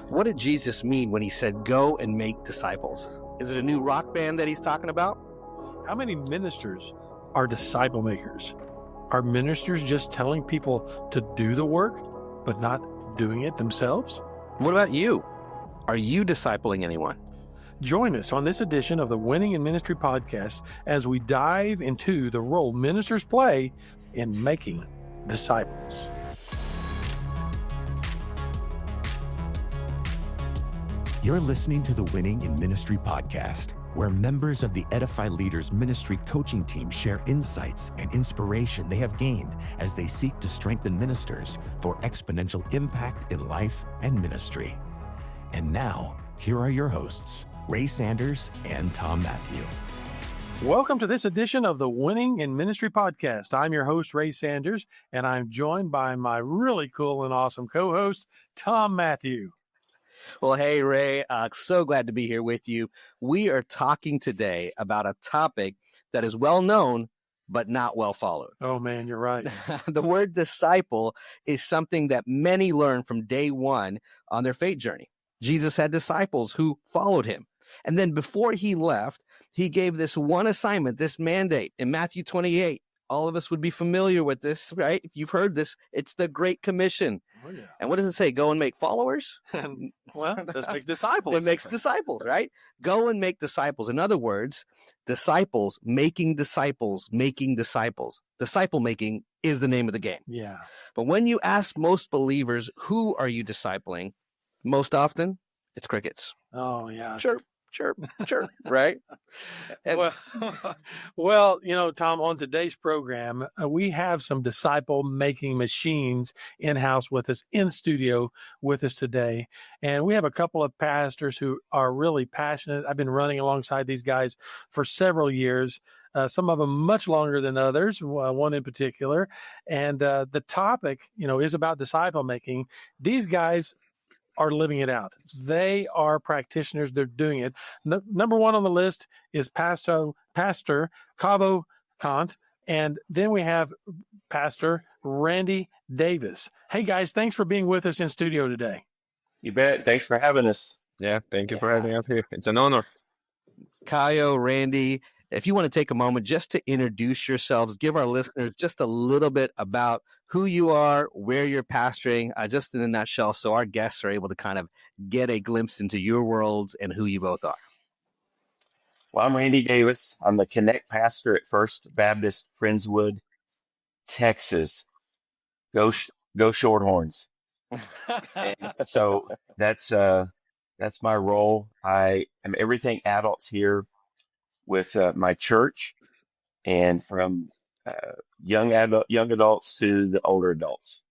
What did Jesus mean when he said, go and make disciples? Is it a new rock band that he's talking about? How many ministers are disciple makers? Are ministers just telling people to do the work, but not doing it themselves? What about you? Are you discipling anyone? Join us on this edition of the Winning in Ministry podcast as we dive into the role ministers play in making disciples. You're listening to the Winning in Ministry podcast, where members of the Edify Leaders Ministry coaching team share insights and inspiration they have gained as they seek to strengthen ministers for exponential impact in life and ministry. And now, here are your hosts, Ray Sanders and Tom Mathew. Welcome to this edition of the Winning in Ministry podcast. I'm your host, Ray Sanders, and I'm joined by my really cool and awesome co-host, Tom Mathew. Well, hey, Ray, so glad to be here with you. We are talking today about a topic that is well known, but not well followed. Oh, man, you're right. The word disciple is something that many learn from day one on their faith journey. Jesus had disciples who followed him. And then before he left, he gave this one assignment, this mandate in Matthew 28. All of us would be familiar with this, right? If you've heard this, it's the Great Commission. Oh, yeah. And what does it say? Go and make followers? Well, it says make disciples. It makes disciples, right? Go and make disciples. In other words, disciples, making disciples, making disciples. Disciple making is the name of the game. Yeah. But when you ask most believers, who are you discipling? Most often, it's crickets. Oh, yeah. Chirp, right? And Well, Tom, on today's program, we have some disciple-making machines in-house with us, in studio with us today. And we have a couple of pastors who are really passionate. I've been running alongside these guys for several years, some of them much longer than others, one in particular. And the topic, is about disciple-making. These guys are living it out. They are practitioners. They're doing it. Number one on the list is Pastor Cavalcante, and then we have Pastor Randy Davis. Hey guys, thanks for being with us in studio today. You bet. Thanks for having us. Yeah, thank you for having us here. It's an honor. Cayo, Randy, if you want to take a moment just to introduce yourselves, give our listeners just a little bit about who you are, where you're pastoring, just in a nutshell, so our guests are able to kind of get a glimpse into your worlds and who you both are. Well, I'm Randy Davis. I'm the Connect pastor at First Baptist Friendswood, Texas. Go Shorthorns. And so that's my role. I am everything adults here with my church, and from young adults to the older adults.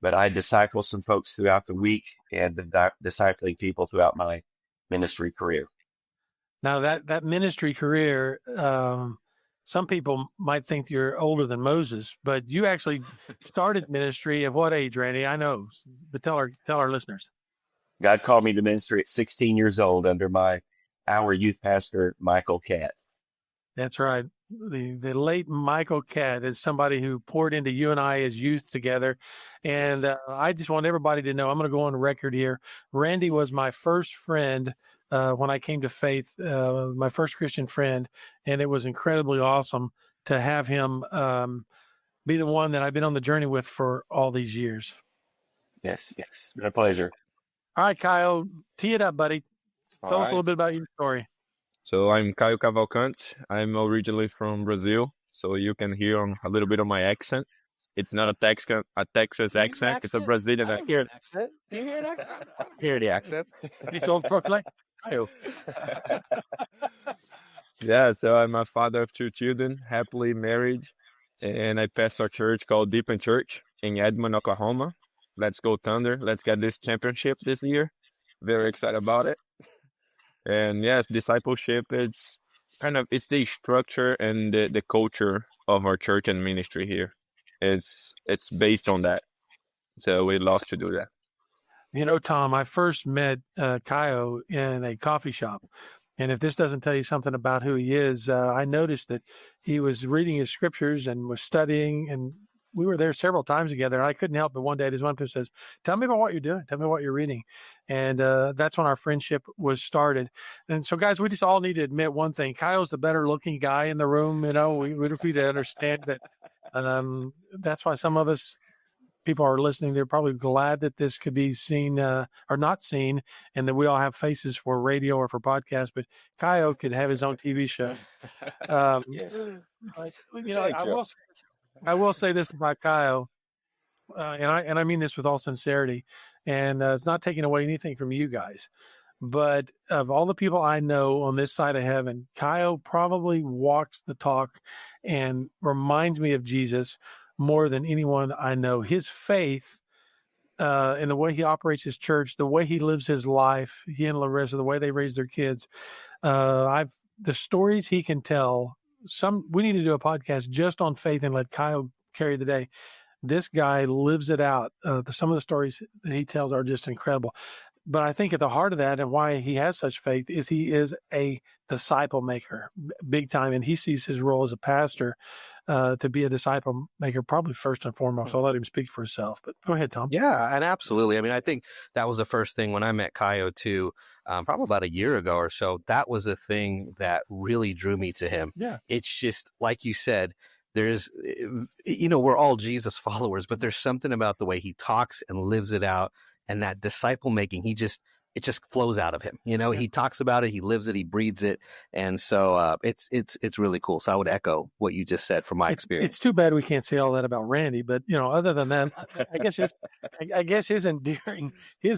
But I disciple some folks throughout the week and discipling people throughout my ministry career. Now that ministry career, some people might think you're older than Moses, but you actually started ministry at what age, Randy? I know, but tell our listeners. God called me to ministry at 16 years old under our youth pastor, Michael Catt. That's right. The late Michael Catt is somebody who poured into you and I as youth together. And I just want everybody to know, I'm going to go on record here. Randy was my first friend when I came to faith, my first Christian friend. And it was incredibly awesome to have him be the one that I've been on the journey with for all these years. Yes. My pleasure. All right, Cayo, tee it up, buddy. Tell us a little bit about your story. So I'm Cayo Cavalcante. I'm originally from Brazil, so you can hear a little bit of my accent. It's not a Texas accent. It's a Brazilian accent. Hear an accent? Do you hear an accent? I don't hear the accent. It's all proclaimed. Cayo. Yeah, so I'm a father of 2 children, happily married, and I pastor a church called Deepen Church in Edmond, Oklahoma. Let's go Thunder. Let's get this championship this year. Very excited about it. And yes, discipleship, it's the structure and the culture of our church and ministry here. It's based on that. So we love to do that. Tom, I first met Cayo in a coffee shop. And if this doesn't tell you something about who he is, I noticed that he was reading his scriptures and was studying and we were there several times together, and I couldn't help but one day this one person says, "Tell me about what you're doing. Tell me what you're reading." And that's when our friendship was started. And so, guys, we just all need to admit one thing: Cayo's the better looking guy in the room. We need to understand that. That's why some of us people are listening. They're probably glad that this could be seen or not seen, and that we all have faces for radio or for podcasts. But Cayo could have his own TV show. Yes. But, Thank you. I will say this about Cayo, and I mean this with all sincerity, and it's not taking away anything from you guys. But of all the people I know on this side of heaven, Cayo probably walks the talk and reminds me of Jesus more than anyone I know. His faith and the way he operates his church, the way he lives his life, he and Larissa, the way they raise their kids, the stories he can tell. We need to do a podcast just on faith and let Cayo carry the day. This guy lives it out. Some of the stories that he tells are just incredible. But I think at the heart of that and why he has such faith is he is a disciple maker, big time. And he sees his role as a pastor to be a disciple maker, probably first and foremost. I'll let him speak for himself. But go ahead, Tom. Yeah, and absolutely. I mean, I think that was the first thing when I met Cayo too, probably about a year ago or so. That was the thing that really drew me to him. Yeah. It's just, like you said, there's, we're all Jesus followers, but there's something about the way he talks and lives it out. And that disciple making, it just flows out of him. He talks about it, he lives it, he breathes it. And so it's really cool. So I would echo what you just said from my experience. It's too bad we can't say all that about Randy, but other than that, I guess his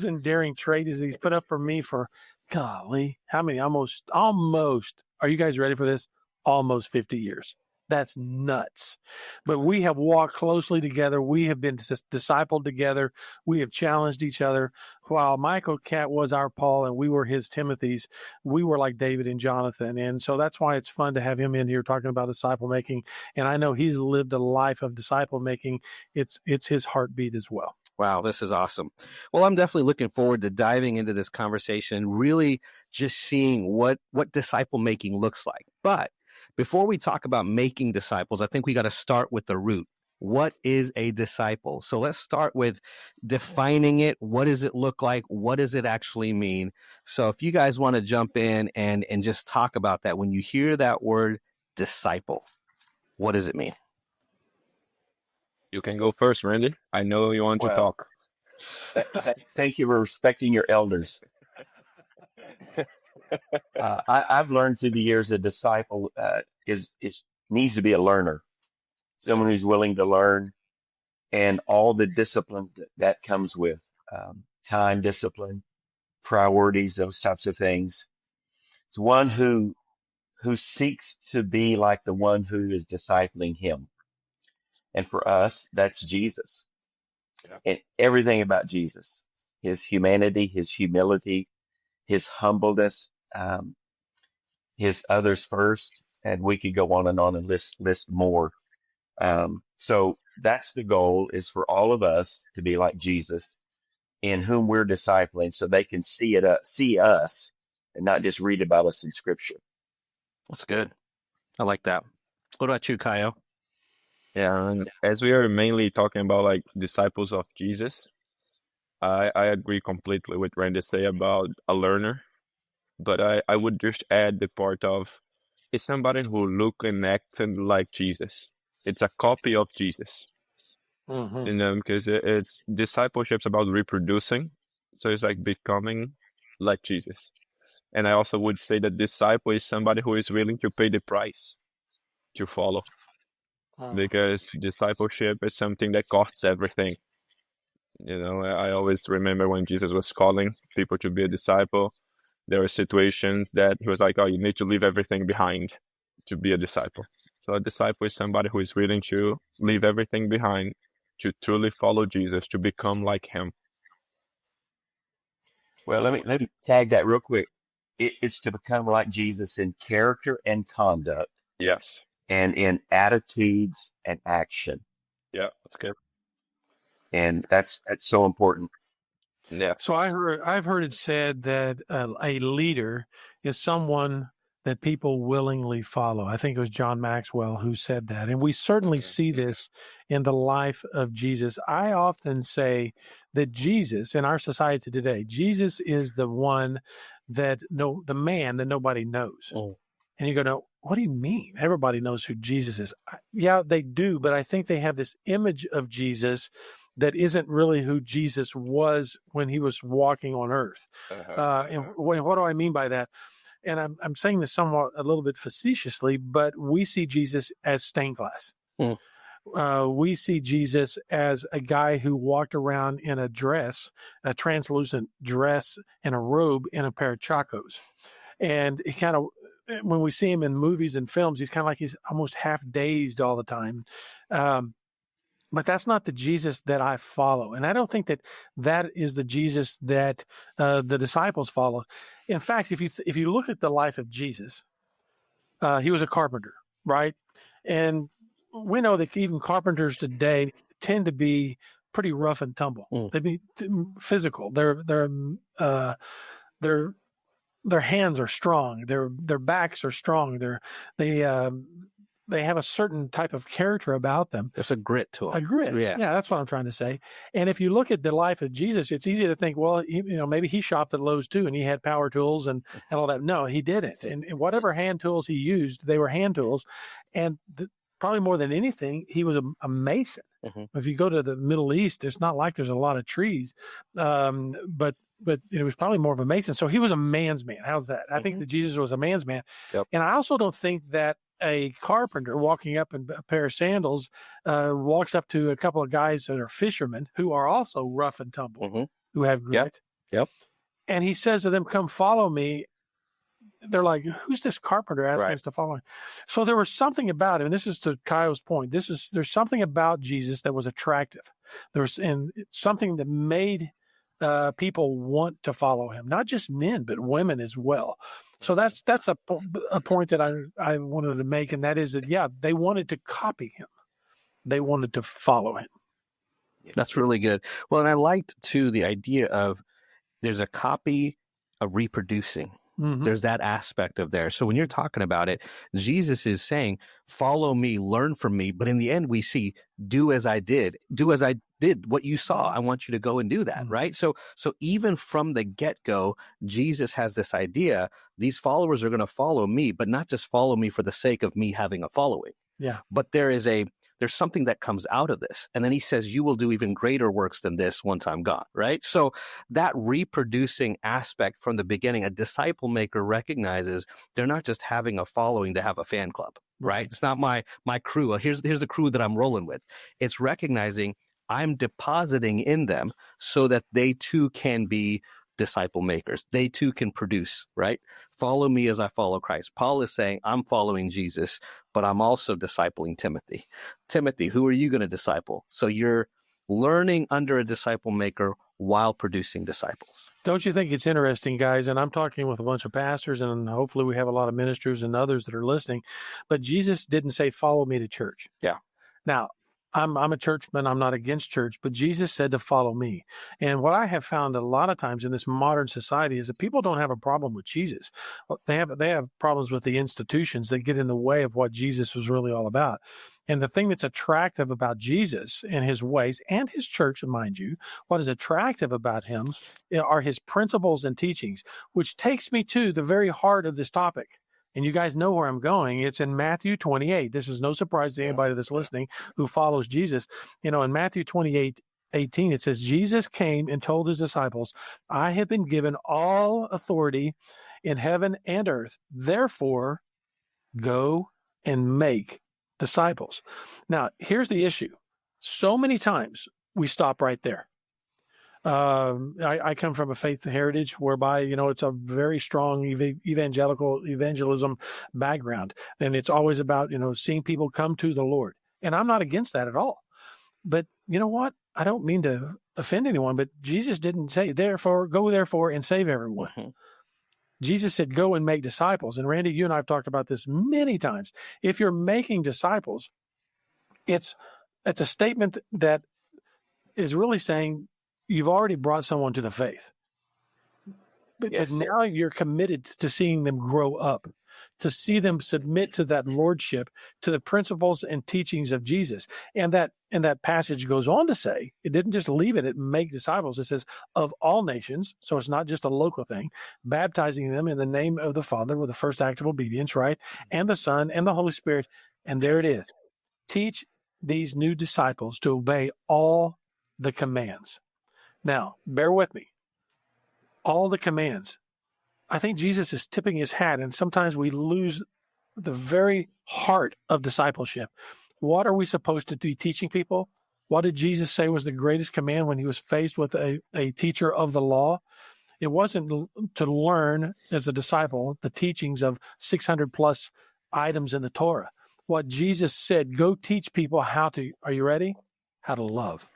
endearing trait is he's put up for me for, golly, how many? Almost, are you guys ready for this? Almost 50 years. That's nuts. But we have walked closely together. We have been discipled together. We have challenged each other. While Michael Catt was our Paul and we were his Timothy's, we were like David and Jonathan. And so that's why it's fun to have him in here talking about disciple making. And I know he's lived a life of disciple making. It's his heartbeat as well. Wow, this is awesome. Well, I'm definitely looking forward to diving into this conversation, really just seeing what disciple making looks like. But before we talk about making disciples, I think we got to start with the root. What is a disciple? So let's start with defining it. What does it look like? What does it actually mean? So if you guys want to jump in and just talk about that, when you hear that word disciple, what does it mean? You can go first, Randy. I know you want to talk. Thank you for respecting your elders. I've learned through the years a disciple needs to be a learner, someone who's willing to learn, and all the disciplines that comes with time discipline, priorities, those types of things. It's one who seeks to be like the one who is discipling him. And for us, that's Jesus. Yeah. And everything about Jesus, his humanity, his humility, his humbleness, his others first, and we could go on and list more. So that's the goal, is for all of us to be like Jesus, in whom we're discipling, so they can see us, and not just read about us in Scripture. That's good. I like that. What about you, Cayo? Yeah, and as we are mainly talking about like disciples of Jesus, I agree completely with Randy say about a learner, but I would just add the part of it's somebody who look and act like Jesus. It's a copy of Jesus. Mm-hmm. Because it's discipleship's about reproducing, so it's like becoming like Jesus. And I also would say that disciple is somebody who is willing to pay the price to follow. Because discipleship is something that costs everything. I always remember when Jesus was calling people to be a disciple, there were situations that he was like, oh, you need to leave everything behind to be a disciple. So a disciple is somebody who is willing to leave everything behind to truly follow Jesus, to become like him. Well, let me tag that real quick. It's to become like Jesus in character and conduct. Yes. And in attitudes and action. Yeah, that's good. And that's so important. Yeah. So I've heard it said that a leader is someone that people willingly follow. I think it was John Maxwell who said that. And we certainly see this in the life of Jesus. I often say that Jesus, in our society today, Jesus is the one the man that nobody knows. Oh. And you go, no, what do you mean? Everybody knows who Jesus is. Yeah, they do, but I think they have this image of Jesus that isn't really who Jesus was when he was walking on earth. And what do I mean by that? And I'm saying this somewhat a little bit facetiously, but we see Jesus as stained glass. We see Jesus as a guy who walked around in a translucent dress and a robe and a pair of chacos. And he kind of, when we see him in movies and films, he's kind of like he's almost half dazed all the time. But that's not the Jesus that I follow. And I don't think that is the Jesus that the disciples followed. In fact, if you look at the life of Jesus, he was a carpenter, right? And we know that even carpenters today tend to be pretty rough and tumble. They be physical. Their hands are strong. Their backs are strong. They have a certain type of character about them. There's a grit to them. A grit. Yeah, that's what I'm trying to say. And if you look at the life of Jesus, it's easy to think, well, maybe he shopped at Lowe's too, and he had power tools and all that. No, he didn't. And whatever hand tools he used, they were hand tools. And probably more than anything, he was a mason. If you go to the Middle East, it's not like there's a lot of trees, but it was probably more of a mason. So he was a man's man. How's that? I think that Jesus was a man's man. Yep. And I also don't think that a carpenter walking up in a pair of sandals walks up to a couple of guys that are fishermen who are also rough and tumble, who have grit. Yep. And he says to them, come follow me. They're like, who's this carpenter asking us to follow him? So there was something about him, and this is to Cayo's point. There's something about Jesus that was attractive. And something that made people want to follow him, not just men, but women as well. So that's a point that I wanted to make, and that is that, they wanted to copy him. They wanted to follow him. That's really good. Well, and I liked, too, the idea of there's a copy, a reproducing. There's that aspect of there. So when you're talking about it, Jesus is saying, follow me, learn from me. But in the end, we see, do as I did. Do as I did what you saw. I want you to go and do that, right? So even from the get-go, Jesus has this idea, these followers are going to follow me, but not just follow me for the sake of me having a following. Yeah. But there's something that comes out of this. And then he says, you will do even greater works than this once I'm gone, right? So that reproducing aspect from the beginning, a disciple maker recognizes they're not just having a following to have a fan club, right? It's not my crew. Here's the crew that I'm rolling with. It's recognizing I'm depositing in them so that they too can be disciple makers. They too can produce, right? Follow me as I follow Christ. Paul is saying, I'm following Jesus, but I'm also discipling Timothy. Timothy, who are you going to disciple? So you're learning under a disciple maker while producing disciples. Don't you think it's interesting, guys? And I'm talking with a bunch of pastors, and hopefully we have a lot of ministers and others that are listening, but Jesus didn't say, follow me to church. Yeah. Now, I'm a churchman. I'm not against church, but Jesus said to follow me. And what I have found a lot of times in this modern society is that people don't have a problem with Jesus. They have problems with the institutions that get in the way of what Jesus was really all about. And the thing that's attractive about Jesus and his ways and his church, mind you, what is attractive about him are his principles and teachings, which takes me to the very heart of this topic. And you guys know where I'm going. It's in Matthew 28. This is no surprise to anybody that's listening who follows Jesus. In Matthew 28:18, it says, Jesus came and told his disciples, I have been given all authority in heaven and earth. Therefore, go and make disciples. Now, here's the issue. So many times we stop right there. I come from a faith heritage whereby, it's a very strong evangelism background. And it's always about, seeing people come to the Lord. And I'm not against that at all. But you know what? I don't mean to offend anyone, but Jesus didn't say, go therefore and save everyone. Jesus said, go and make disciples. And Randy, you and I have talked about this many times. If you're making disciples, it's a statement that is really saying, you've already brought someone to the faith, but now you're committed to seeing them grow up. to see them submit to that lordship, to the principles and teachings of Jesus. And that passage goes on to say, it didn't just leave it at make disciples. It says of all nations. So it's not just a local thing, baptizing them in the name of the Father with the first act of obedience, right? And the Son and the Holy Spirit. And there it is. Teach these new disciples to obey all the commands. Now, bear with me. All the commands. I think Jesus is tipping his hat, and sometimes we lose the very heart of discipleship. What are we supposed to be teaching people? What did Jesus say was the greatest command when he was faced with a teacher of the law? It wasn't to learn as a disciple the teachings of 600 plus items in the Torah. What Jesus said, go teach people how to, are you ready? How to love.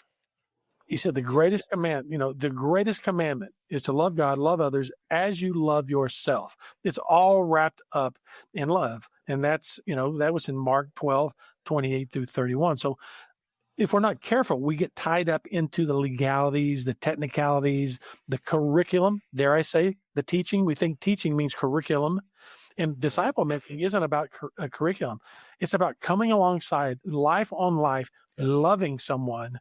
He said the greatest the greatest commandment is to love God, love others as you love yourself. It's all wrapped up in love. And that's, that was in Mark 12, 28 through 31. So if we're not careful, we get tied up into the legalities, the technicalities, the curriculum, dare I say, the teaching. We think teaching means curriculum. And disciple making isn't about a curriculum. It's about coming alongside life on life, loving someone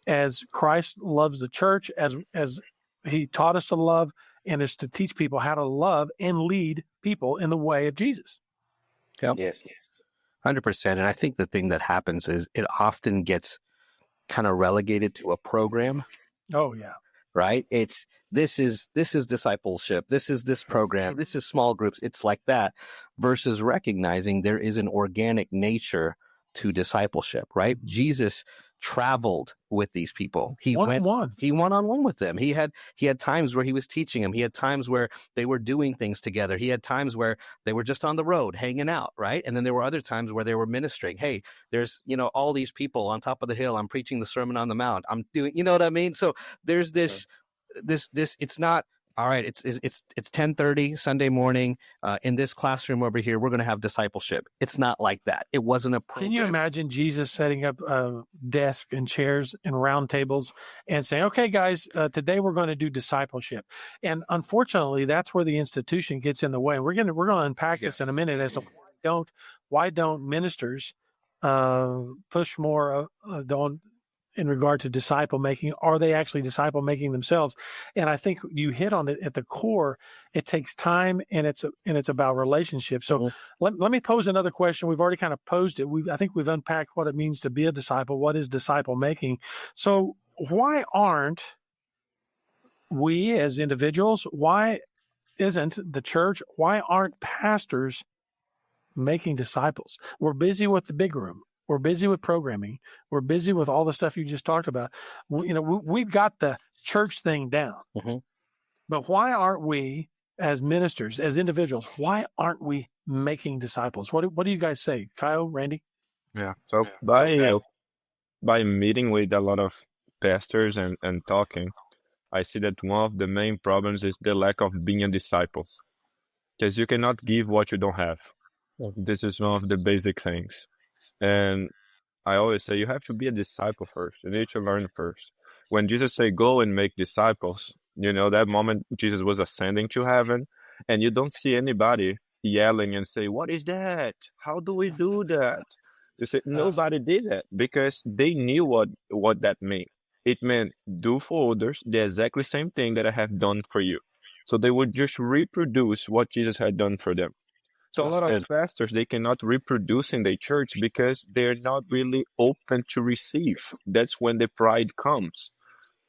as Christ loves the church, as he taught us to love, and is to teach people how to love and lead people in the way of Jesus. Yep. Yes. 100%. And I think the thing that happens is it often gets kind of relegated to a program. Oh, yeah. Right? This is discipleship. This is this program. This is small groups. It's like that versus recognizing there is an organic nature to discipleship, right? Jesus traveled with these people. He went one-on-one with them. He had times where he was teaching them. He had times where they were doing things together. He had times where they were just on the road hanging out, right? And then there were other times where they were ministering. Hey, there's, all these people on top of the hill. I'm preaching the Sermon on the Mount. I'm doing, you know what I mean? So there's this, it's not, all right, it's 10:30 Sunday morning in this classroom over here. We're going to have discipleship. It's not like that. It wasn't a program. Can you imagine Jesus setting up desks and chairs and round tables and saying, okay, guys, today we're going to do discipleship. And unfortunately, that's where the institution gets in the way. We're going to unpack this in a minute as to why don't ministers push more in regard to disciple making. Are they actually disciple making themselves? And I think you hit on it at the core. It takes time, and it's about relationships. So let me pose another question. We've already kind of posed it. I think we've unpacked what it means to be a disciple. What is disciple making? So why aren't we as individuals? Why isn't the church? Why aren't pastors making disciples? We're busy with the big room. We're busy with programming. We're busy with all the stuff you just talked about. We've got the church thing down. Mm-hmm. But why aren't we, as ministers, as individuals, why aren't we making disciples? What do you guys say, Cayo, Randy? Yeah. So by meeting with a lot of pastors and talking, I see that one of the main problems is the lack of being a disciple, because you cannot give what you don't have. This is one of the basic things. And I always say you have to be a disciple first. You need to learn first. When Jesus said, go and make disciples, that moment Jesus was ascending to heaven, and you don't see anybody yelling and say, what is that? How do we do that? You say, nobody did that, because they knew what that meant. It meant do for others the exactly same thing that I have done for you. So they would just reproduce what Jesus had done for them. So a lot of pastors, they cannot reproduce in their church because they're not really open to receive. That's when the pride comes.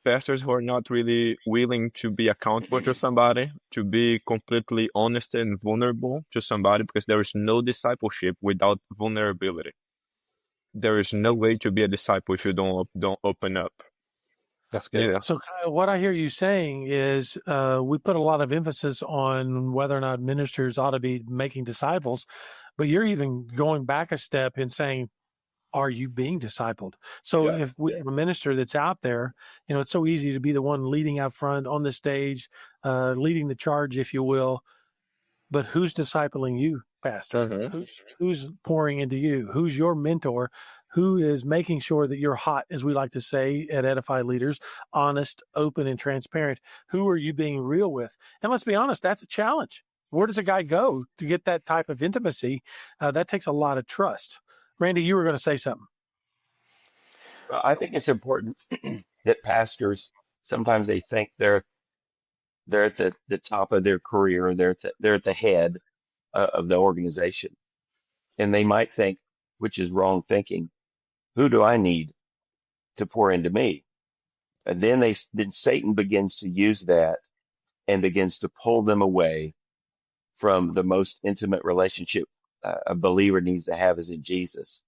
Pastors who are not really willing to be accountable to somebody, to be completely honest and vulnerable to somebody, because there is no discipleship without vulnerability. There is no way to be a disciple if you don't open up. That's good. Yeah. So Kyle, what I hear you saying is we put a lot of emphasis on whether or not ministers ought to be making disciples, but you're even going back a step in saying, are you being discipled? So if we have a minister that's out there, it's so easy to be the one leading out front on the stage, leading the charge, if you will. But who's discipling you, Pastor? Mm-hmm. Who's pouring into you? Who's your mentor? Who is making sure that you're hot, as we like to say at Edify Leaders, honest, open, and transparent? Who are you being real with? And let's be honest, that's a challenge. where does a guy go to get that type of intimacy? That takes a lot of trust. Randy, you were going to say something. Well, I think it's important that pastors sometimes they think they're at the top of their career, they're at the head of the organization, and they might think, which is wrong thinking, who do I need to pour into me? And then Satan begins to use that and begins to pull them away from the most intimate relationship a believer needs to have is in Jesus.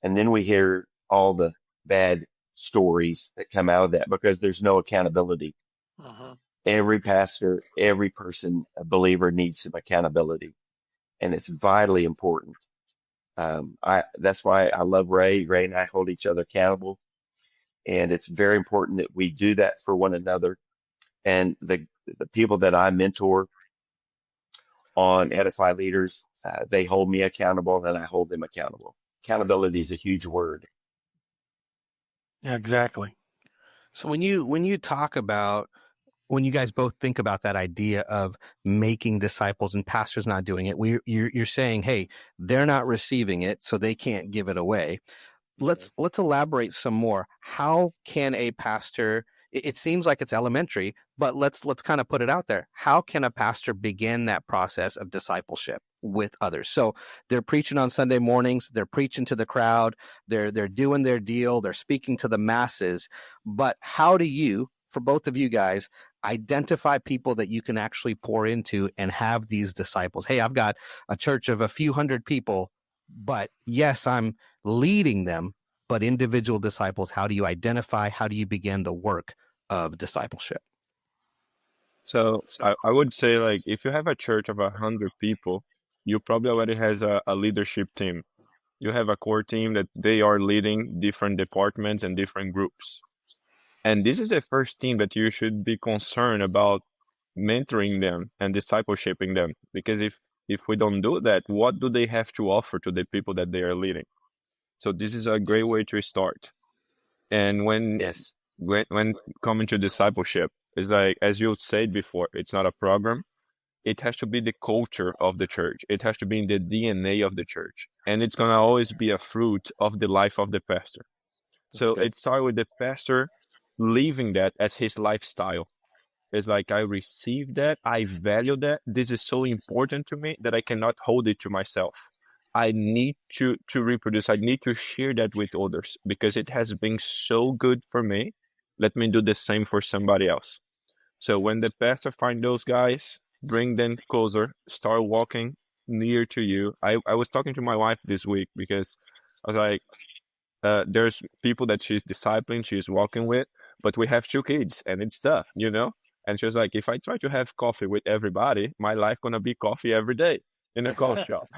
And then we hear all the bad stories that come out of that because there's no accountability. Uh-huh. Every pastor, every person, a believer needs some accountability, and it's vitally important. That's why I love Ray. Ray and I hold each other accountable, and it's very important that we do that for one another. And the people that I mentor on Edify Leaders, they hold me accountable, and I hold them accountable. Accountability is a huge word. Yeah, exactly. So when you talk about, when you guys both think about that idea of making disciples and pastors not doing it, you're saying, hey, they're not receiving it, so they can't give it away. Let's elaborate some more. How can a pastor? It seems like it's elementary, but let's kind of put it out there. How can a pastor begin that process of discipleship with others? So they're preaching on Sunday mornings, they're preaching to the crowd, they're doing their deal, they're speaking to the masses. But how do you, for both of you guys, identify people that you can actually pour into and have these disciples? Hey, I've got a church of a few hundred people, but yes, I'm leading them, but individual disciples, how do you identify, how do you begin the work of discipleship? So I would say, like, if you have a church of 100 people, you probably already has a leadership team. You have a core team that they are leading different departments and different groups. And this is the first team that you should be concerned about mentoring them and discipleshiping them. Because if we don't do that, what do they have to offer to the people that they are leading? So this is a great way to start. And when coming to discipleship, it's like, as you said before, it's not a program. It has to be the culture of the church. It has to be in the DNA of the church. And it's going to always be a fruit of the life of the pastor. So it starts with the pastor living that as his lifestyle. It's like, I receive that, I value that. This is so important to me that I cannot hold it to myself. I need to reproduce. I need to share that with others because it has been so good for me. Let me do the same for somebody else. So when the pastor find those guys, bring them closer, start walking near to you. I was talking to my wife this week because I was like, there's people that she's discipling, she's walking with, but we have 2 kids and it's tough, you know? And she was like, if I try to have coffee with everybody, my life gonna be coffee every day in a coffee shop.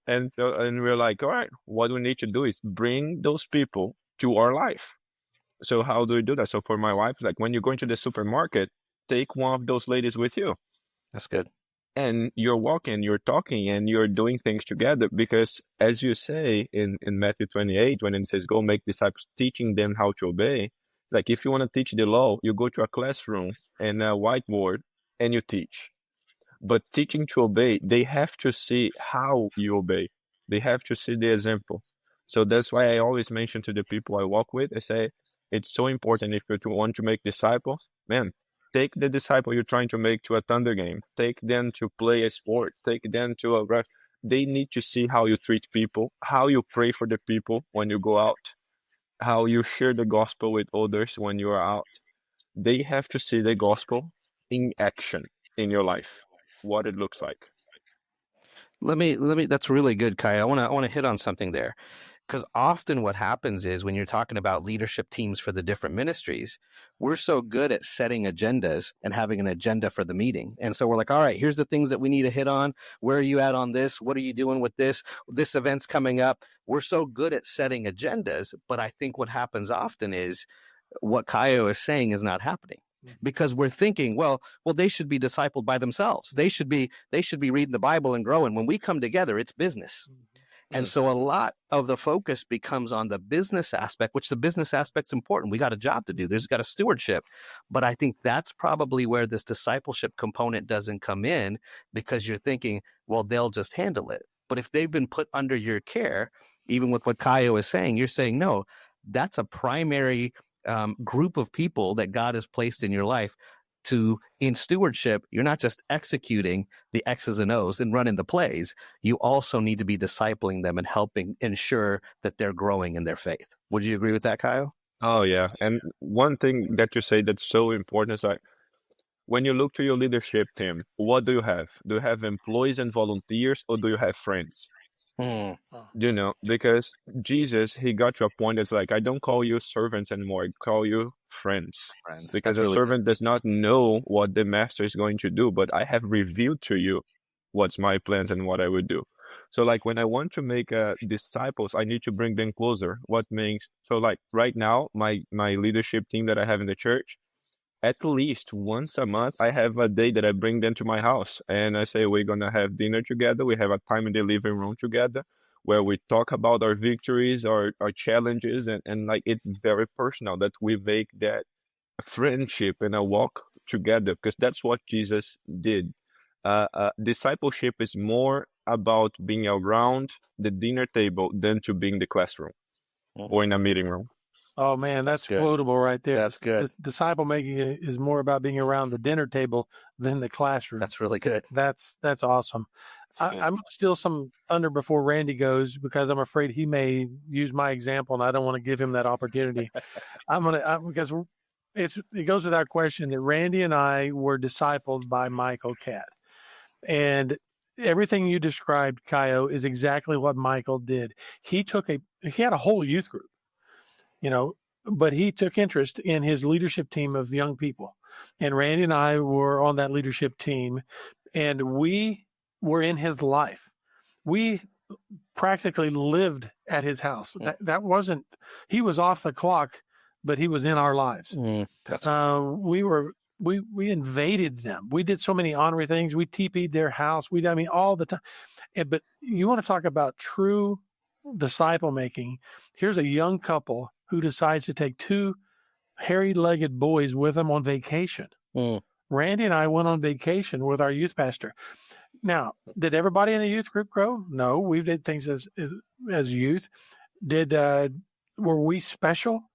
And we're like, all right, what we need to do is bring those people to our life. So how do we do that? So for my wife, like, when you go into the supermarket, take one of those ladies with you. That's good. And you're walking, you're talking, and you're doing things together. Because as you say in Matthew 28, when it says, go make disciples, teaching them how to obey. Like, if you want to teach the law, you go to a classroom and a whiteboard and you teach. But teaching to obey, they have to see how you obey. They have to see the example. So that's why I always mention to the people I walk with, I say, it's so important if you want to make disciples, man, take the disciple you're trying to make to a Thunder game. Take them to play a sport. Take them to a ref. They need to see how you treat people, how you pray for the people when you go out, how you share the gospel with others when you are out. They have to see the gospel in action in your life, what it looks like. Let me, that's really good, Cayo. I want to hit on something there. Because often what happens is when you're talking about leadership teams for the different ministries, we're so good at setting agendas and having an agenda for the meeting. And so we're like, all right, here's the things that we need to hit on. Where are you at on this? What are you doing with this? This event's coming up. We're so good at setting agendas. But I think what happens often is what Cayo is saying is not happening. Because we're thinking, well, they should be discipled by themselves. They should be reading the Bible and growing. When we come together, it's business. And so a lot of the focus becomes on the business aspect, which the business aspect's important. We got a job to do. There's got a stewardship. But I think that's probably where this discipleship component doesn't come in, because you're thinking, well, they'll just handle it. But if they've been put under your care, even with what Cayo is saying, you're saying, no, that's a primary group of people that God has placed in your life to, in stewardship, you're not just executing the X's and O's and running the plays. You also need to be discipling them and helping ensure that they're growing in their faith. Would you agree with that, Cayo? Oh, yeah. And one thing that you say that's so important is like, when you look to your leadership team, what do you have? Do you have employees and volunteers, or do you have friends? Because Jesus, he got to a point that's like, I don't call you servants anymore. I call you friends. Because a servant does not know what the master is going to do, but I have revealed to you what's my plans and what I would do. So like when I want to make disciples, I need to bring them closer. So like right now, my leadership team that I have in the church, at least once a month, I have a day that I bring them to my house and I say, we're going to have dinner together. We have a time in the living room together where we talk about our victories, our challenges, and like it's very personal that we make that friendship and a walk together, because that's what Jesus did. Discipleship is more about being around the dinner table than to be in the classroom or in a meeting room. Oh, man, that's quotable right there. That's good. Disciple making is more about being around the dinner table than the classroom. That's really good. That's awesome. I'm going to steal some thunder before Randy goes, because I'm afraid he may use my example, and I don't want to give him that opportunity. Because it goes without question that Randy and I were discipled by Michael Catt. And everything you described, Cayo, is exactly what Michael did. He had a whole youth group, but he took interest in his leadership team of young people. And Randy and I were on that leadership team, and we were in his life. We practically lived at his house. That wasn't, he was off the clock, but he was in our lives. We invaded them. We did so many honorary things. We TP'd their house. All the time. But you want to talk about true disciple making. Here's a young couple who decides to take two hairy-legged boys with them on vacation. Randy and I went on vacation with our youth pastor. Now, did everybody in the youth group grow? No, we did things as youth. Were we special?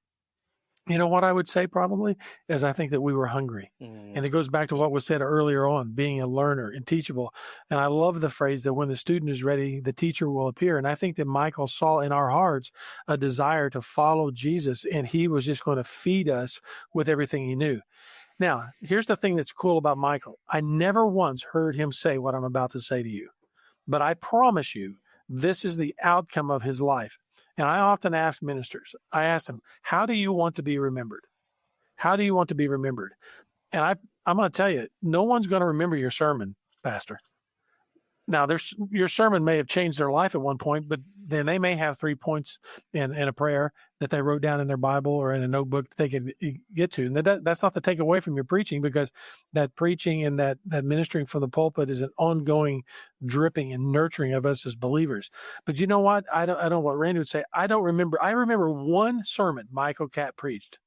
You know what I would say probably is I think that we were hungry. And it goes back to what was said earlier on, being a learner and teachable. And I love the phrase that when the student is ready, the teacher will appear. And I think that Michael saw in our hearts a desire to follow Jesus, and he was just going to feed us with everything he knew. Now, here's the thing that's cool about Michael. I never once heard him say what I'm about to say to you, but I promise you, this is the outcome of his life. And I often ask ministers, I ask them, how do you want to be remembered? How do you want to be remembered? And I'm going to tell you, no one's going to remember your sermon, Pastor. Now, your sermon may have changed their life at one point, but then they may have 3 points in a prayer that they wrote down in their Bible or in a notebook that they could get to. And that's not to take away from your preaching, because that preaching and that ministering from the pulpit is an ongoing dripping and nurturing of us as believers. But you know what? I don't know what Randy would say. I remember one sermon Michael Catt preached,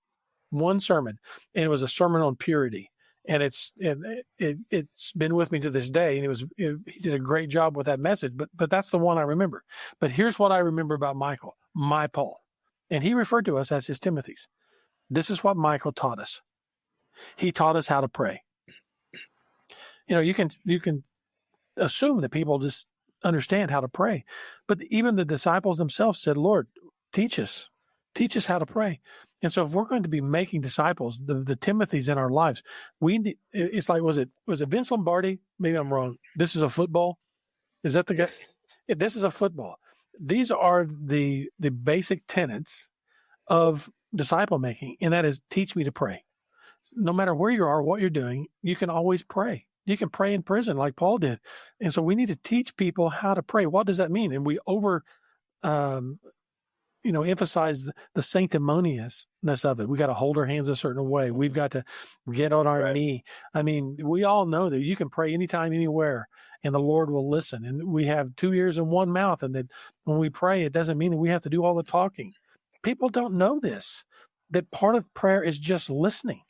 one sermon, and it was a sermon on purity. And it's been with me to this day. And he did a great job with that message, but that's the one I remember. But here's what I remember about Michael, my Paul. And he referred to us as his Timothys. This is what Michael taught us. He taught us how to pray. You can assume that people just understand how to pray, but even the disciples themselves said, Lord, teach us how to pray. And so if we're going to be making disciples, the Timothys in our lives, it's like, was it Vince Lombardi? Maybe I'm wrong. This is a football. Is that the guy? Yes. This is a football. These are the basic tenets of disciple making. And that is, teach me to pray. No matter where you are, what you're doing, you can always pray. You can pray in prison like Paul did. And so we need to teach people how to pray. What does that mean? And we emphasize the sanctimoniousness of it. We got to hold our hands a certain way. We've got to get on our knee. I mean, we all know that you can pray anytime, anywhere. and the Lord will listen. And we have 2 ears and 1 mouth. And that when we pray, it doesn't mean that we have to do all the talking. People don't know this, that part of prayer is just listening.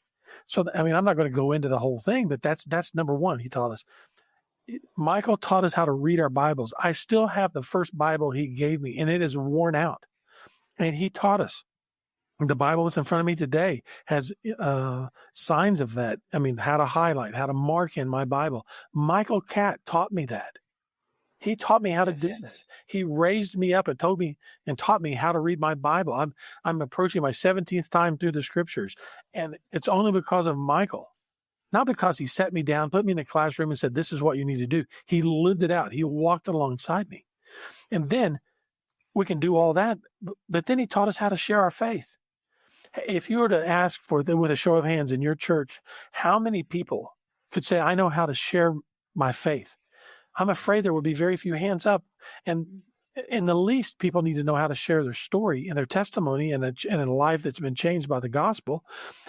So, I mean, I'm not going to go into the whole thing, but that's number one. He taught us. Michael taught us how to read our Bibles. I still have the first Bible he gave me, and it is worn out. And he taught us. The Bible that's in front of me today has signs of that. I mean, how to highlight, how to mark in my Bible. Michael Catt taught me that. He taught me how to do that. He raised me up and taught me how to read my Bible. I'm approaching my 17th time through the scriptures, and it's only because of Michael. Not because he sat me down, put me in a classroom and said, this is what you need to do. He lived it out. He walked alongside me. And then we can do all that, but then he taught us how to share our faith. If you were to ask with a show of hands in your church, how many people could say, I know how to share my faith? I'm afraid there would be very few hands up. And in the least, people need to know how to share their story and their testimony and a life that's been changed by the gospel,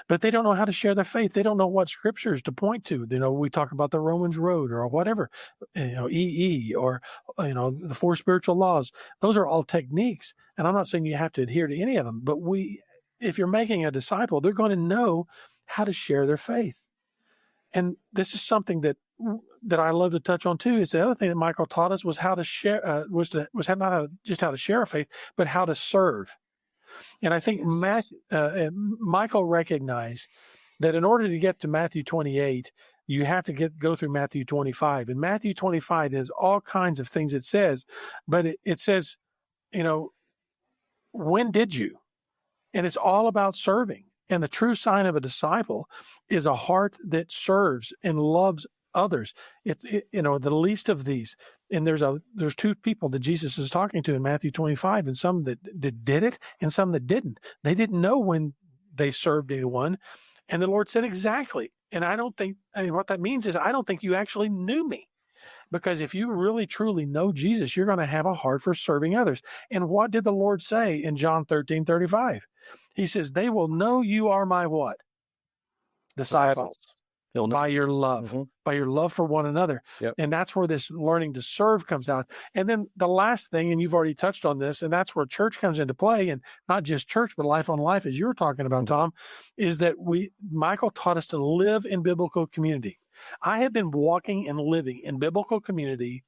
but they don't know how to share their faith. They don't know what scriptures to point to. You know, we talk about the Romans Road or whatever, EE or, the 4 spiritual laws. Those are all techniques. And I'm not saying you have to adhere to any of them, but if you're making a disciple, they're going to know how to share their faith. And this is something that I love to touch on too. Is the other thing that Michael taught us was how to share, not just how to share our faith, but how to serve. And I think Michael recognized that in order to get to Matthew 28, you have to go through Matthew 25. And Matthew 25 has all kinds of things it says, but it says, when did you? And it's all about serving. And the true sign of a disciple is a heart that serves and loves others. The least of these. And there's 2 people that Jesus is talking to in Matthew 25, and some that did it and some that didn't. They didn't know when they served anyone. And the Lord said, exactly. And what that means is, I don't think you actually knew me. Because if you really, truly know Jesus, you're going to have a heart for serving others. And what did the Lord say in John 13:35? He says, they will know you are my what? Disciples. By your love, by your love for one another. Yep. And that's where this learning to serve comes out. And then the last thing, and you've already touched on this, and that's where church comes into play, and not just church, but life on life, as you were talking about, Tom, is that Michael taught us to live in biblical community. I have been walking and living in biblical community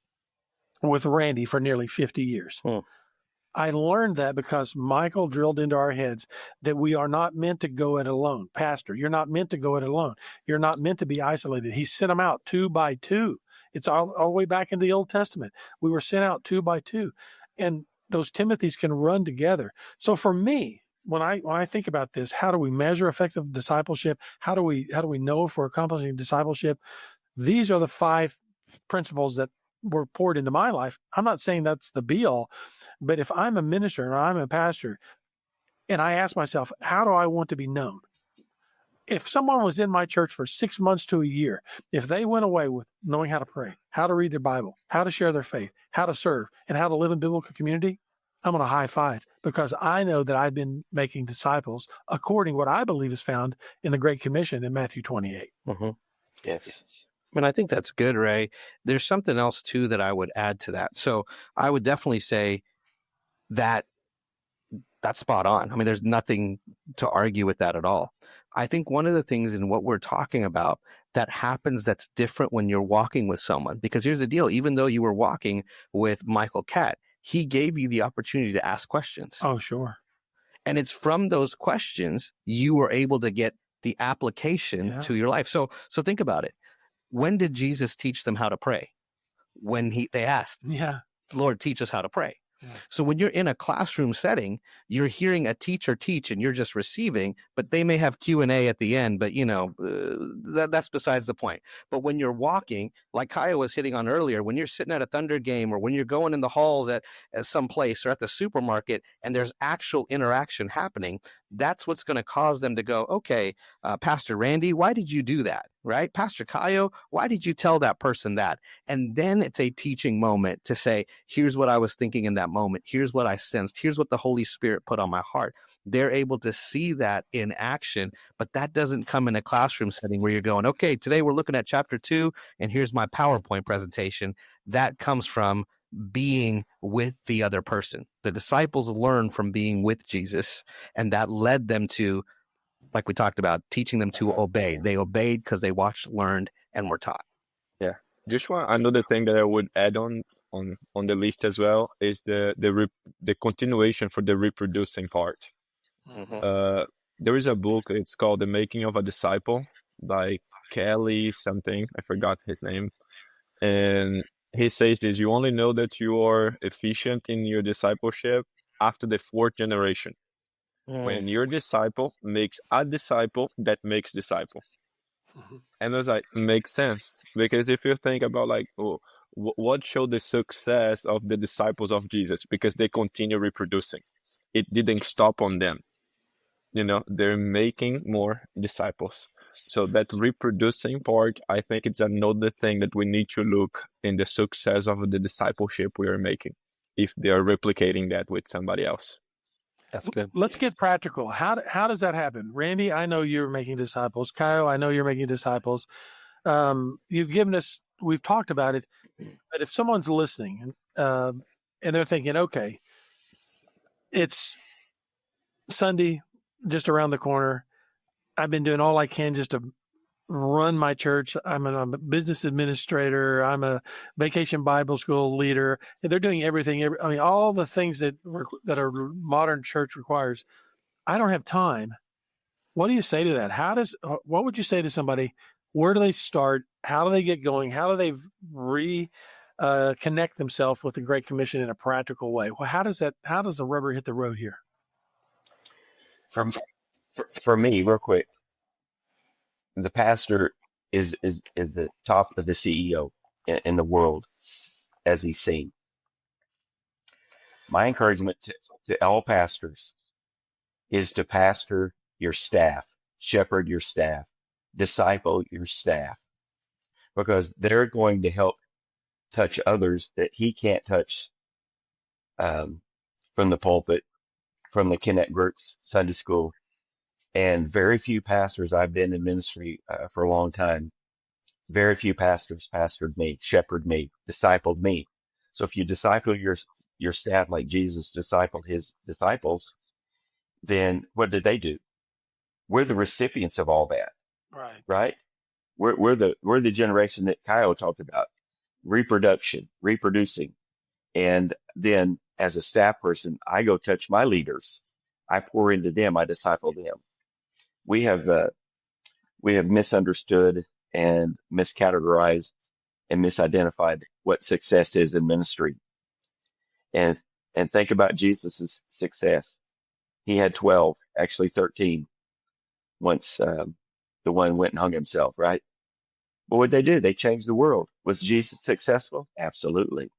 with Randy for nearly 50 years. I learned that because Michael drilled into our heads that we are not meant to go it alone. Pastor, you're not meant to go it alone. You're not meant to be isolated. He sent them out 2 by 2. It's all the way back in the Old Testament. We were sent out 2 by 2. And those Timothys can run together. So for me, when I think about this, how do we measure effective discipleship? How do we know if we're accomplishing discipleship? These are the 5 principles that were poured into my life. I'm not saying that's the be all, but if I'm a minister or I'm a pastor and I ask myself, how do I want to be known? If someone was in my church for 6 months to a year, if they went away with knowing how to pray, how to read their Bible, how to share their faith, how to serve, and how to live in biblical community, I'm going to high five, because I know that I've been making disciples according to what I believe is found in the Great Commission in Matthew 28. Yes. And I think that's good, Ray. There's something else too that I would add to that. So I would definitely say that that's spot on. I mean, there's nothing to argue with that at all. I think one of the things in what we're talking about that happens that's different when you're walking with someone, because here's the deal, even though you were walking with Michael Catt, he gave you the opportunity to ask questions. Oh, sure. And it's from those questions you were able to get the application to your life. So think about it. When did Jesus teach them how to pray? When they asked, Lord, teach us how to pray. Yeah. So when you're in a classroom setting, you're hearing a teacher teach and you're just receiving, but they may have Q&A at the end, but that's besides the point. But when you're walking, like Cayo was hitting on earlier, when you're sitting at a Thunder game or when you're going in the halls at some place or at the supermarket and there's actual interaction happening, that's what's going to cause them to go, okay, Pastor Randy, why did you do that? Right? Pastor Cayo, why did you tell that person that? And then it's a teaching moment to say, here's what I was thinking in that moment. Here's what I sensed. Here's what the Holy Spirit put on my heart. They're able to see that in action, but that doesn't come in a classroom setting where you're going, okay, today we're looking at chapter 2, and here's my PowerPoint presentation. That comes from being with the other person. The disciples learned from being with Jesus, and that led them to, like we talked about, teaching them to obey. They obeyed because they watched, learned, and were taught. Yeah. Just another thing that I would add on the list as well is the continuation for the reproducing part. Mm-hmm. There is a book, it's called The Making of a Disciple by Kelly something, I forgot his name. And he says this: you only know that you are efficient in your discipleship after the 4th generation. When your disciple makes a disciple that makes disciples. And it was like, makes sense. Because if you think about like, what showed the success of the disciples of Jesus? Because they continue reproducing. It didn't stop on them. You know, they're making more disciples. So that reproducing part, I think it's another thing that we need to look in the success of the discipleship we are making, if they are replicating that with somebody else. That's good. Let's get practical. How does that happen? Randy, I know you're making disciples. Cayo, I know you're making disciples. You've given us, we've talked about it, but if someone's listening and they're thinking, okay, it's Sunday, just around the corner. I've been doing all I can just to run my church. I'm a business administrator. I'm a vacation Bible school leader. They're doing everything. I mean, all the things that a modern church requires. I don't have time. What do you say to that? What would you say to somebody? Where do they start? How do they get going? How do they connect themselves with the Great Commission in a practical way? Well, how does the rubber hit the road here? For me, real quick, the pastor is the top of the CEO in the world as he's seen. My encouragement to all pastors is to pastor your staff, shepherd your staff, disciple your staff, because they're going to help touch others that he can't touch from the pulpit, from the Connect groups, Sunday school. And very few pastors, I've been in ministry for a long time, very few pastors pastored me, shepherded me, discipled me. So if you disciple your staff like Jesus discipled his disciples, then what did they do? We're the recipients of all that, right? We're the generation that Cayo talked about, reproducing. And then as a staff person, I go touch my leaders. I pour into them. I disciple them. We have misunderstood and miscategorized and misidentified what success is in ministry. And think about Jesus's success. He had 12, actually 13, once the one went and hung himself, right? But what they do? They changed the world. Was Jesus successful? Absolutely.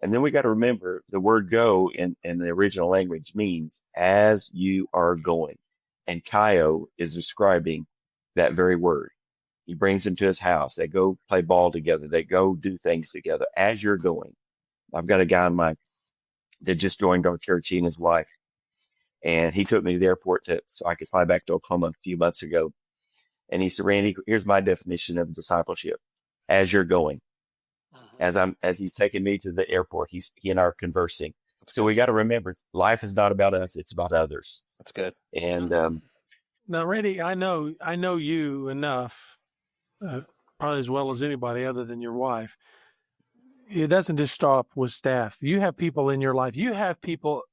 And then we got to remember the word go in the original language means as you are going. And Cayo is describing that very word. He brings them to his house. They go play ball together. They go do things together as you're going. I've got a guy that just joined our church, he and his wife. And he took me to the airport so I could fly back to Oklahoma a few months ago. And he said, Randy, here's my definition of discipleship. As you're going. As he's taking me to the airport, he and I are conversing. So we got to remember, life is not about us; it's about others. That's good. And now, Randy, I know you enough, probably as well as anybody other than your wife. It doesn't just stop with staff. You have people in your life. You have people.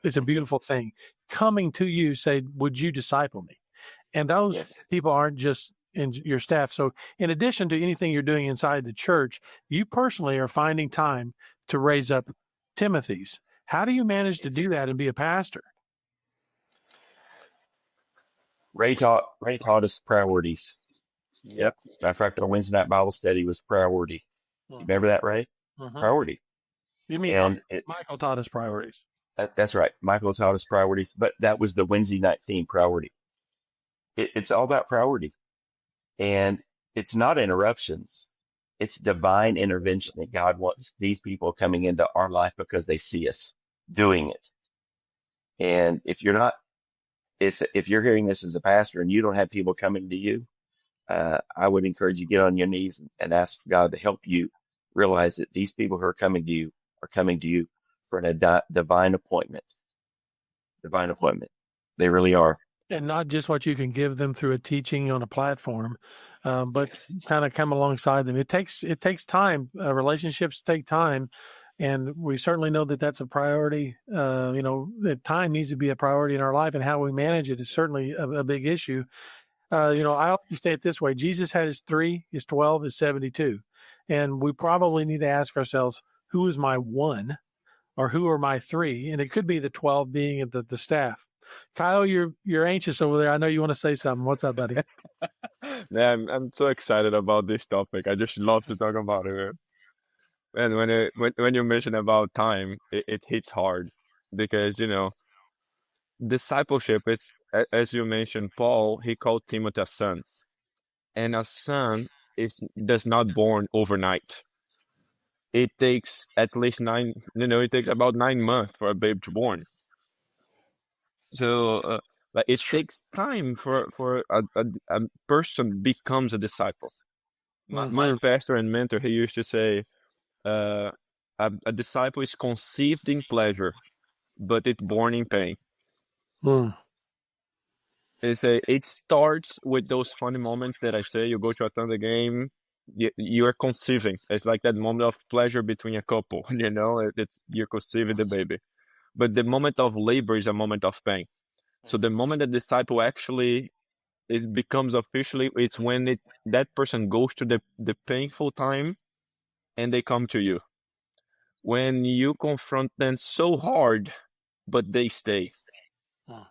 It's a beautiful thing coming to you, say, "Would you disciple me?" And those people aren't just in your staff. So in addition to anything you're doing inside the church, you personally are finding time to raise up Timothy's. How do you manage to do that and be a pastor? Ray taught us priorities. Yep. Matter of fact, our Wednesday night Bible study was priority. Remember that, Ray? Priority. You mean Michael taught us priorities? That's right. Michael taught us priorities, but that was the Wednesday night theme, priority. It's all about priority. And it's not interruptions. It's divine intervention that God wants these people coming into our life because they see us doing it. And if you're hearing this as a pastor and you don't have people coming to you, I would encourage you to get on your knees and ask God to help you realize that these people who are coming to you for a divine appointment. Divine appointment. They really are. And not just what you can give them through a teaching on a platform, but Yes. kind of come alongside them. It takes time. Relationships take time, and we certainly know that that's a priority. That time needs to be a priority in our life, and how we manage it is certainly a big issue. I often say it this way: Jesus had his 3, his 12, his 72, and we probably need to ask ourselves, who is my 1, or who are my 3? And it could be the 12 being the staff. Kyle, you're anxious over there. I know you want to say something. What's up, buddy? Yeah, I'm so excited about this topic. I just love to talk about it. And when you mention about time, it hits hard because discipleship. It's as you mentioned, Paul. He called Timothy a son, and a son does not born overnight. It takes at least 9. It takes about 9 months for a babe to born. So, but it takes time for a person becomes a disciple. My pastor and mentor, he used to say, a disciple is conceived in pleasure, but it's born in pain. It starts with those funny moments that I say. You go to a Thunder game, you are conceiving. It's like that moment of pleasure between a couple. You're conceiving the baby, but the moment of labor is a moment of pain. So the moment the disciple actually becomes officially, it's when that person goes to the painful time and they come to you. When you confront them so hard, but they stay.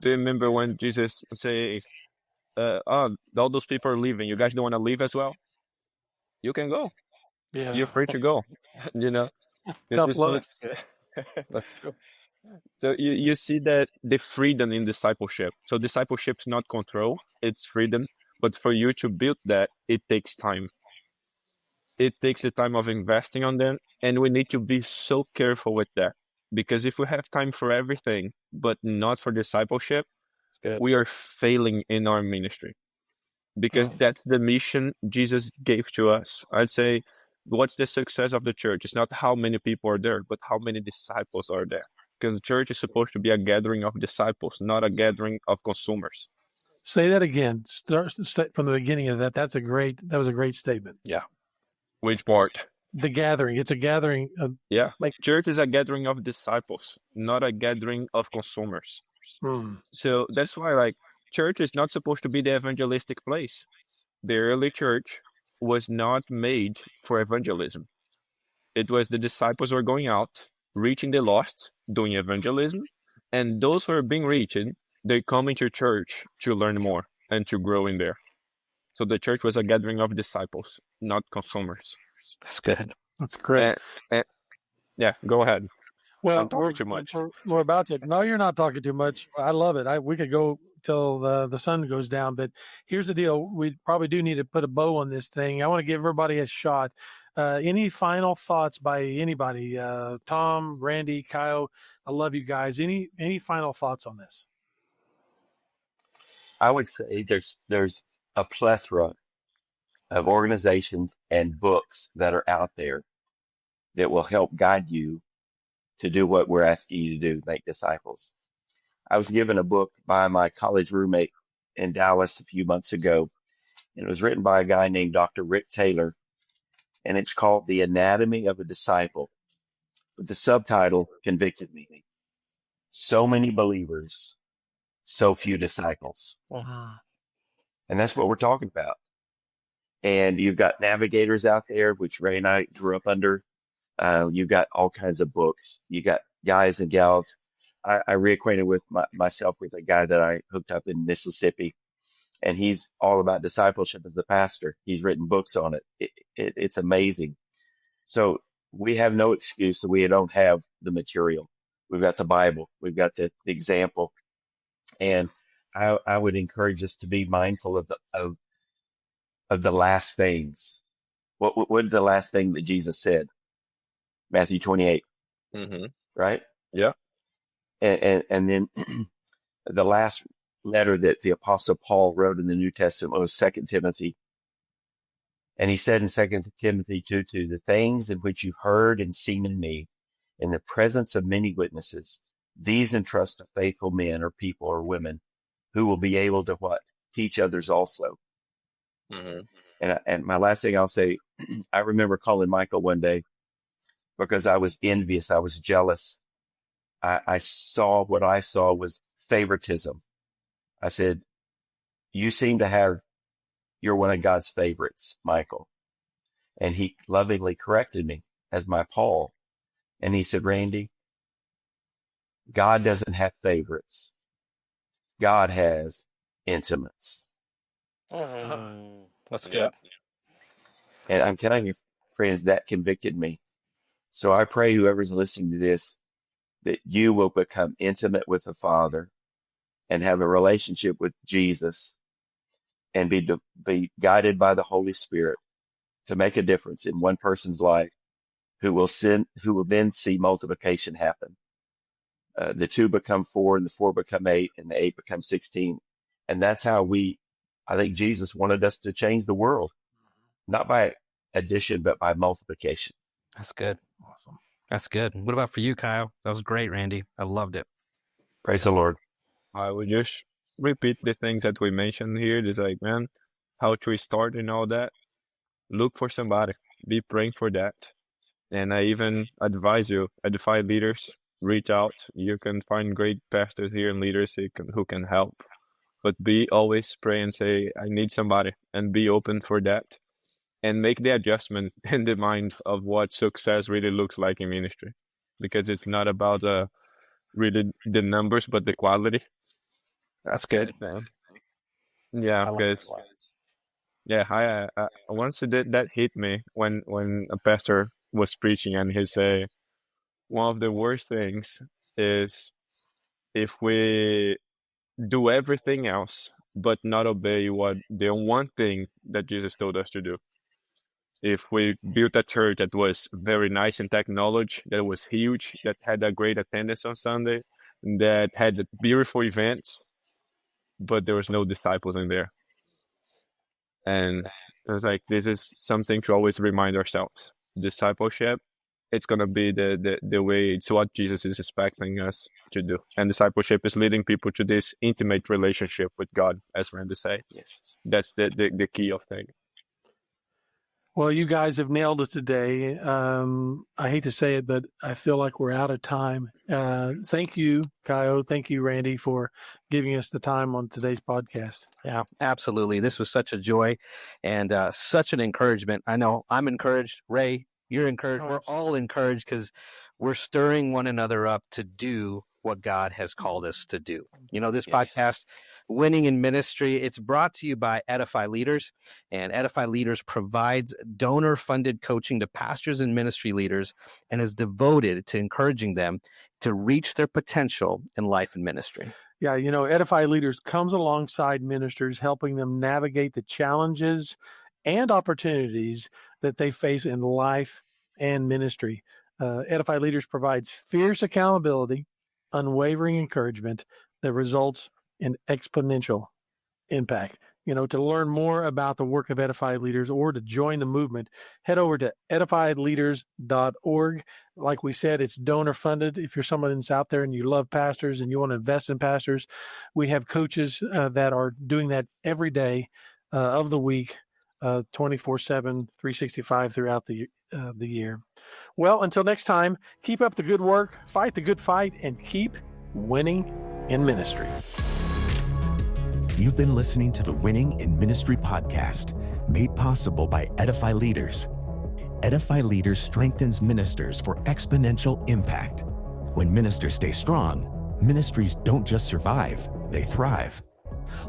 Do you remember when Jesus say, all those people are leaving. You guys don't want to leave as well? You can go. Yeah. You're free to go. Tough love. That's true. So you see that the freedom in discipleship. So discipleship is not control, it's freedom. But for you to build that, it takes time. It takes the time of investing on them. And we need to be so careful with that. Because if we have time for everything, but not for discipleship, we are failing in our ministry. Because that's the mission Jesus gave to us. I'd say, what's the success of the church? It's not how many people are there, but how many disciples are there. Because the church is supposed to be a gathering of disciples, not a gathering of consumers. Say that again. Start from the beginning of that. That was a great statement. Yeah. Which part? The gathering. It's a gathering. Yeah. Church is a gathering of disciples, not a gathering of consumers. So that's why, church is not supposed to be the evangelistic place. The early church was not made for evangelism. It was the disciples who are going out, reaching the lost, doing evangelism, and those who are being reached, they come into church to learn more and to grow in there. So the church was a gathering of disciples, not consumers. That's good. That's great. Yeah, go ahead. Well, I'm talking too much. We're about to. No, you're not talking too much. I love it. We could go till the sun goes down, but here's the deal. We probably do need to put a bow on this thing. I want to give everybody a shot. Any final thoughts by anybody? Tom, Randy, Cayo, I love you guys. Any final thoughts on this? I would say there's a plethora of organizations and books that are out there that will help guide you to do what we're asking you to do, make disciples. I was given a book by my college roommate in Dallas a few months ago, and it was written by a guy named Dr. Rick Taylor, and it's called The Anatomy of a Disciple. But the subtitle convicted me. So many believers, so few disciples. And that's what we're talking about. And you've got navigators out there, which Ray and I grew up under. You've got all kinds of books. You got guys and gals. I reacquainted with myself with a guy that I hooked up in Mississippi, and he's all about discipleship as the pastor. He's written books on it. It's amazing. So we have no excuse that we don't have the material. we've got the Bible, we've got the example. And I would encourage us to be mindful of the last things. What is the last thing that Jesus said? Matthew 28, Mm-hmm. right? Yeah. And then the last letter that the Apostle Paul wrote in the New Testament was 2 Timothy. And he said in 2 Timothy 2:2, the things in which you've heard and seen in me, in the presence of many witnesses, these entrust to faithful men or people or women who will be able to what? Teach others also. Mm-hmm. And my last thing I'll say, I remember calling Michael one day because I was envious. I was jealous. I saw what I saw was favoritism. I said, you're one of God's favorites, Michael. And he lovingly corrected me as my Paul. And he said, Randy, God doesn't have favorites. God has intimates. That's good. Yeah. And I'm telling you, friends, that convicted me. So I pray whoever's listening to this, that you will become intimate with the Father and have a relationship with Jesus and be guided by the Holy Spirit to make a difference in one person's life who will then see multiplication happen. The 2 become 4 and the 4 become 8 and the 8 become 16. And that's how I think Jesus wanted us to change the world, not by addition, but by multiplication. That's good. Awesome. That's good. What about for you, Cayo? That was great, Randy. I loved it. Praise the Lord. I would just repeat the things that we mentioned here. It's like, man, how to start and all that. Look for somebody. Be praying for that. And I even advise you, edify leaders, reach out. You can find great pastors here and leaders who can help. But always pray and say, I need somebody, and be open for that. And make the adjustment in the mind of what success really looks like in ministry. Because it's not about really the numbers, but the quality. That's good. Yeah, because I once that hit me when a pastor was preaching, and he said, one of the worst things is if we do everything else but not obey the one thing that Jesus told us to do. If we built a church that was very nice in technology, that was huge, that had a great attendance on Sunday, that had beautiful events, but there was no disciples in there. And it was like, this is something to always remind ourselves. Discipleship, it's going to be the way, it's what Jesus is expecting us to do. And discipleship is leading people to this intimate relationship with God, as Randy said. Yes. That's the key of things. Well, you guys have nailed it today. I hate to say it, but I feel like we're out of time. Thank you, Cayo. Thank you, Randy, for giving us the time on today's podcast. Yeah, absolutely. This was such a joy and such an encouragement. I know I'm encouraged. Ray, you're encouraged. We're all encouraged because we're stirring one another up to do what God has called us to do. You know, this podcast, Winning in Ministry, it's brought to you by Edify Leaders, and Edify Leaders provides donor-funded coaching to pastors and ministry leaders and is devoted to encouraging them to reach their potential in life and ministry. Yeah, you know, Edify Leaders comes alongside ministers, helping them navigate the challenges and opportunities that they face in life and ministry. Edify Leaders provides fierce accountability, unwavering encouragement that results in exponential impact. You know, to learn more about the work of Edify Leaders or to join the movement, head over to edifyleaders.org. Like we said, it's donor funded. If you're someone that's out there and you love pastors and you want to invest in pastors, we have coaches that are doing that every day of the week, 24/7, 365 throughout the year. Well, until next time, keep up the good work, fight the good fight, and keep winning in ministry. You've been listening to the Winning in Ministry podcast, made possible by Edify Leaders. Edify Leaders strengthens ministers for exponential impact. When ministers stay strong, ministries don't just survive, they thrive.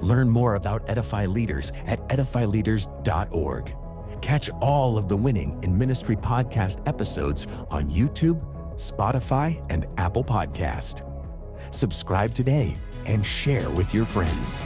Learn more about Edify Leaders at edifyleaders.org. Catch all of the Winning in Ministry podcast episodes on YouTube, Spotify, and Apple Podcast. Subscribe today and share with your friends.